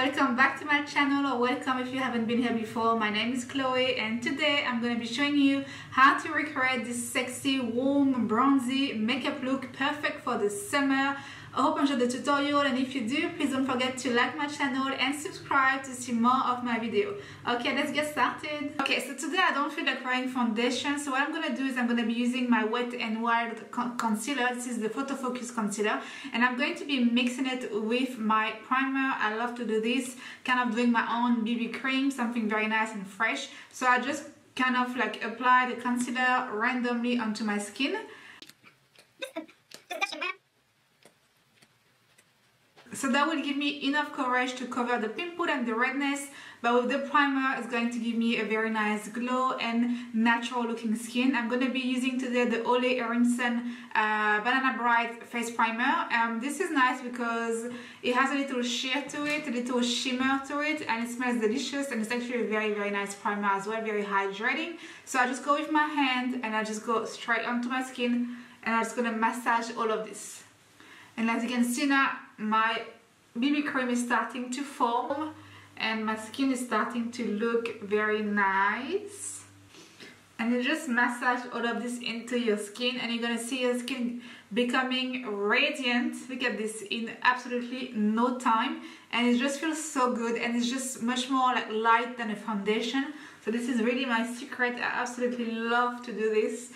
welcome back to my channel, or welcome if you haven't been here before. My name is Chloe and today I'm going to be showing you how to recreate this sexy, warm, bronzy makeup look perfect for the summer. I hope you enjoyed the tutorial, and if you do, please don't forget to like my channel and subscribe to see more of my video. Okay, let's get started. Okay, so today I don't feel like wearing foundation, so what I'm going to do is I'm going to be using my Wet n Wild concealer. This is the Photo Focus concealer, and I'm going to be mixing it with my primer. I love to do this, kind of doing my own BB cream, something very nice and fresh. So I just kind of like apply the concealer randomly onto my skin. So that will give me enough coverage to cover the pimple and the redness, but with the primer it's going to give me a very nice glow and natural looking skin. I'm going to be using today the Henriksen Banana Bright Face Primer. This is nice because it has a little sheer to it, a little shimmer to it, and it smells delicious, and it's actually a very nice primer as well, very hydrating. So I just go with my hand and I just go straight onto my skin, and I'm just going to massage all of this. And as you can see now, my BB cream is starting to form and my skin is starting to look very nice. And you just massage all of this into your skin and you're going to see your skin becoming radiant. Look at this, in absolutely no time, and it just feels so good, and it's just much more like light than a foundation. So this is really my secret. I absolutely love to do this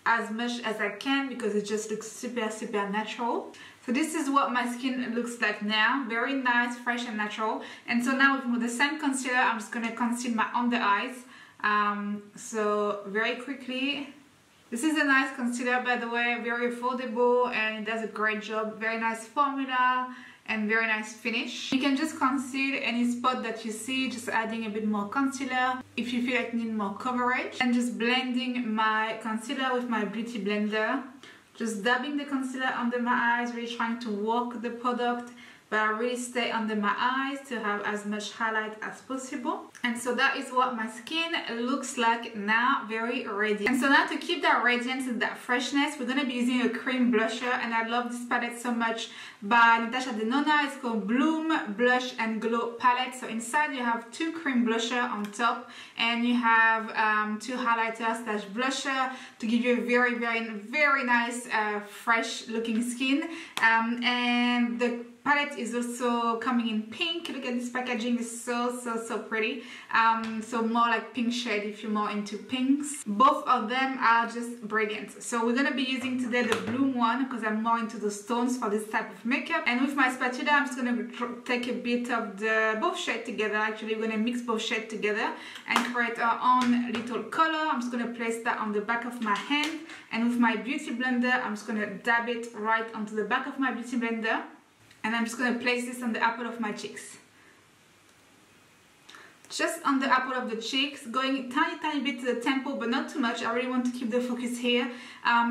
as much as I can because it just looks super natural. So this is what my skin looks like now, very nice, fresh and natural. And so now with the same concealer, I'm just going to conceal my under eyes. So very quickly. This is a nice concealer, by the way, very affordable, and it does a great job. Very nice formula and very nice finish. You can just conceal any spot that you see, just adding a bit more concealer if you feel like you need more coverage. And just blending my concealer with my beauty blender. Just dabbing the concealer under my eyes, really trying to work the product, but I really stay under my eyes to have as much highlight as possible. And so that is what my skin looks like now, very radiant. And so now to keep that radiance and that freshness, we're going to be using a cream blusher, and I love this palette so much by Natasha Denona. It's called Bloom Blush and Glow palette. So inside you have two cream blusher on top, and you have two highlighters slash blusher to give you a very nice fresh looking skin. And the palette is also coming in pink. Look at this packaging, is so pretty. So more like pink shade if you're more into pinks. Both of them are just brilliant. So we're gonna be using today the Bloom one because I'm more into the stones for this type of makeup. And with my spatula, I'm just gonna take a bit of the both shades together. Actually, we're gonna mix both shades together and create our own little color. I'm just gonna place that on the back of my hand, and with my beauty blender, I'm just gonna dab it right onto the back of my beauty blender. And I'm just going to place this on the apple of my cheeks. Just on the apple of the cheeks, going tiny bit to the temple, but not too much. I really want to keep the focus here.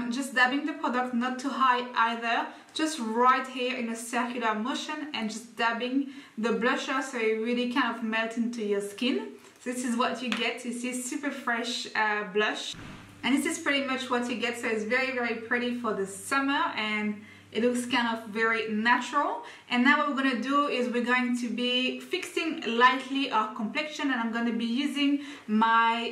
Just dabbing the product, not too high either. Just right here in a circular motion, and just dabbing the blusher so it really kind of melts into your skin. So this is what you get. You see, super fresh blush. And this is pretty much what you get. So it's very pretty for the summer, and it looks kind of very natural. And now what we're going to do is we're going to be fixing lightly our complexion, and I'm going to be using my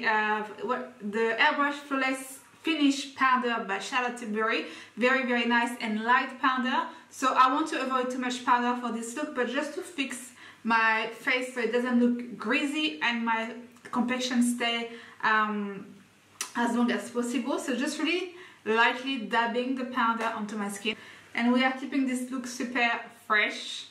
the Airbrush Flalwless Finish Powder by Tilbury. Very nice and light powder. So I want to avoid too much powder for this look, but just to fix my face so it doesn't look greasy and my complexion stay as long as possible. So just really lightly dabbing the powder onto my skin. And we are keeping this look super fresh.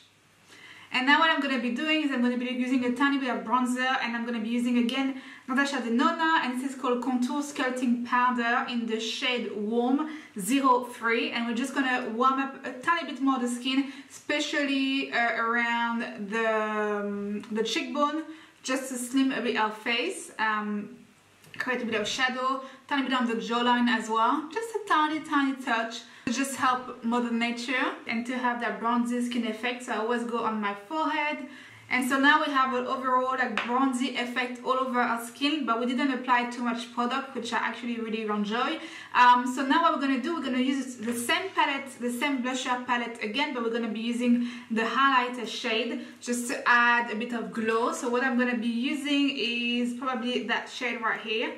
And now what I'm going to be doing is I'm going to be using a tiny bit of bronzer, and I'm going to be using again Natasha Denona, and this is called Contour Sculpting Powder in the shade Warm 03. And we're just going to warm up a tiny bit more the skin, especially around the cheekbone, just to slim a bit our face. Create a bit of shadow, tiny bit on the jawline as well, just a tiny touch to just help Mother Nature and to have that bronzy skin effect. So I always go on my forehead And so now we have an overall like bronzy effect all over our skin, but we didn't apply too much product, which I actually really enjoy. So now what we're going to do, we're going to use the same palette, the same blusher palette again, but we're going to be using the highlighter shade just to add a bit of glow. So what I'm going to be using is probably that shade right here.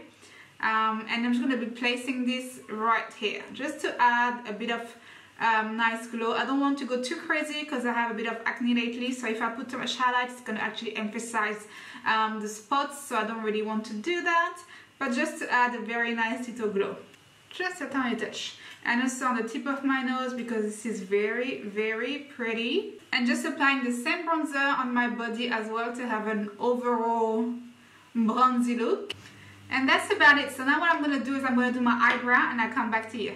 And I'm just going to be placing this right here just to add a bit of nice glow. I don't want to go too crazy because I have a bit of acne lately, so if I put too much highlight it's going to actually emphasize the spots, so I don't really want to do that, but just to add a very nice little glow, just a tiny touch. And also on the tip of my nose because this is very, very pretty, and just applying the same bronzer on my body as well to have an overall bronzy look. And that's about it. So now what I'm going to do is I'm going to do my eyebrow and I'll come back to you.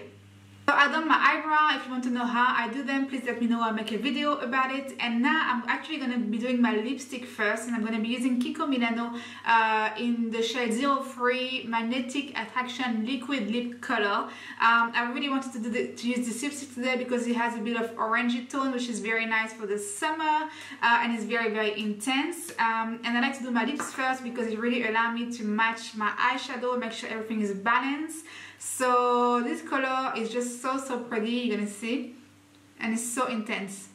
So I've done my eyebrow. If you want to know how I do them, please let me know. I'll make a video about it. And now I'm actually going to be doing my lipstick first, and I'm going to be using KIKO Milano in the shade 03 Magnetic Attraction Liquid Lip Color. I really wanted to use this lipstick today because it has a bit of orangey tone, which is very nice for the summer, and it's very, very intense. And I like to do my lips first because it really allows me to match my eyeshadow, make sure everything is balanced. So this color is just so pretty, you're gonna see, and it's so intense.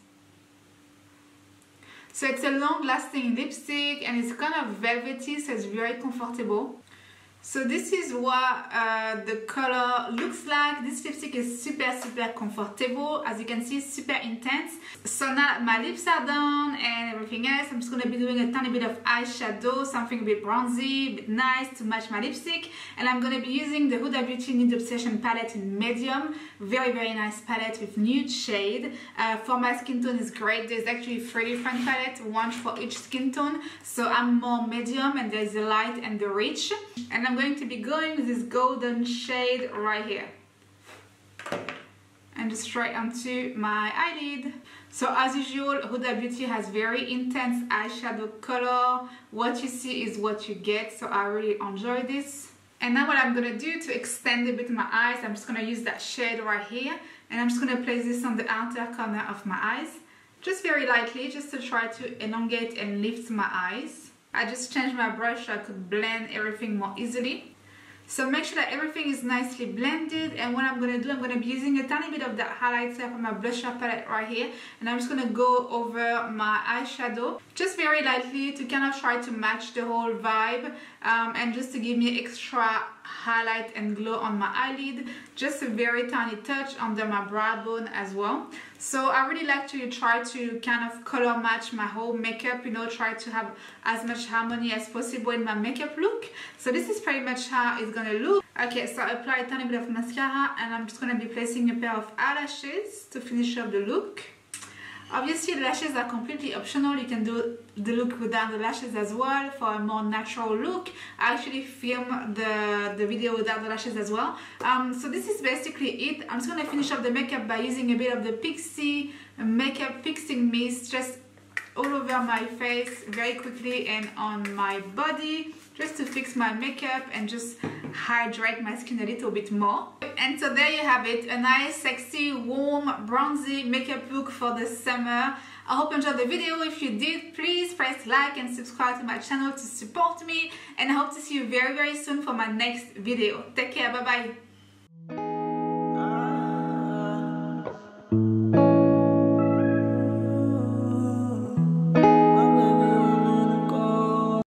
So it's a long lasting lipstick and it's kind of velvety, so it's very comfortable. So this is what the color looks like. This lipstick is super comfortable. As you can see, super intense. So now that my lips are done and everything else, I'm just going to be doing a tiny bit of eyeshadow, something a bit bronzy, a bit nice to match my lipstick. And I'm going to be using the Huda Beauty Nude Obsession palette in medium. Very nice palette with nude shade. For my skin tone is great. There's actually 3 different palettes, one for each skin tone. So I'm more medium and there's the light and the rich. And I'm going to be going with this golden shade right here and just straight onto my eyelid. So as usual, Huda Beauty has very intense eyeshadow color. What you see is what you get, so I really enjoy this. And now what I'm going to do to extend a bit my eyes, I'm just going to use that shade right here, and I'm just going to place this on the outer corner of my eyes, just very lightly, just to try to elongate and lift my eyes. I just changed my brush so I could blend everything more easily. So make sure that everything is nicely blended, and what I'm going to do, I'm going to be using a tiny bit of that highlighter from my blusher palette right here, and I'm just going to go over my eyeshadow just very lightly to kind of try to match the whole vibe, and just to give me extra highlight and glow on my eyelid, just a very tiny touch under my brow bone as well. So I really like to try to kind of color match my whole makeup, you know, try to have as much harmony as possible in my makeup look. So this is pretty much how it's gonna look. Okay, so I apply a tiny bit of mascara and I'm just gonna be placing a pair of eyelashes to finish up the look. Obviously the lashes are completely optional. You can do the look without the lashes as well for a more natural look. I actually filmed the video without the lashes as well. So this is basically it. I'm just going to finish up the makeup by using a bit of the Pixi makeup fixing mist just all over my face very quickly and on my body, just to fix my makeup and just hydrate my skin a little bit more. And so there you have it, a nice, sexy, warm, bronzy makeup look for the summer. I hope you enjoyed the video. If you did, please press like and subscribe to my channel to support me, and I hope to see you very soon for my next video. Take care, bye bye.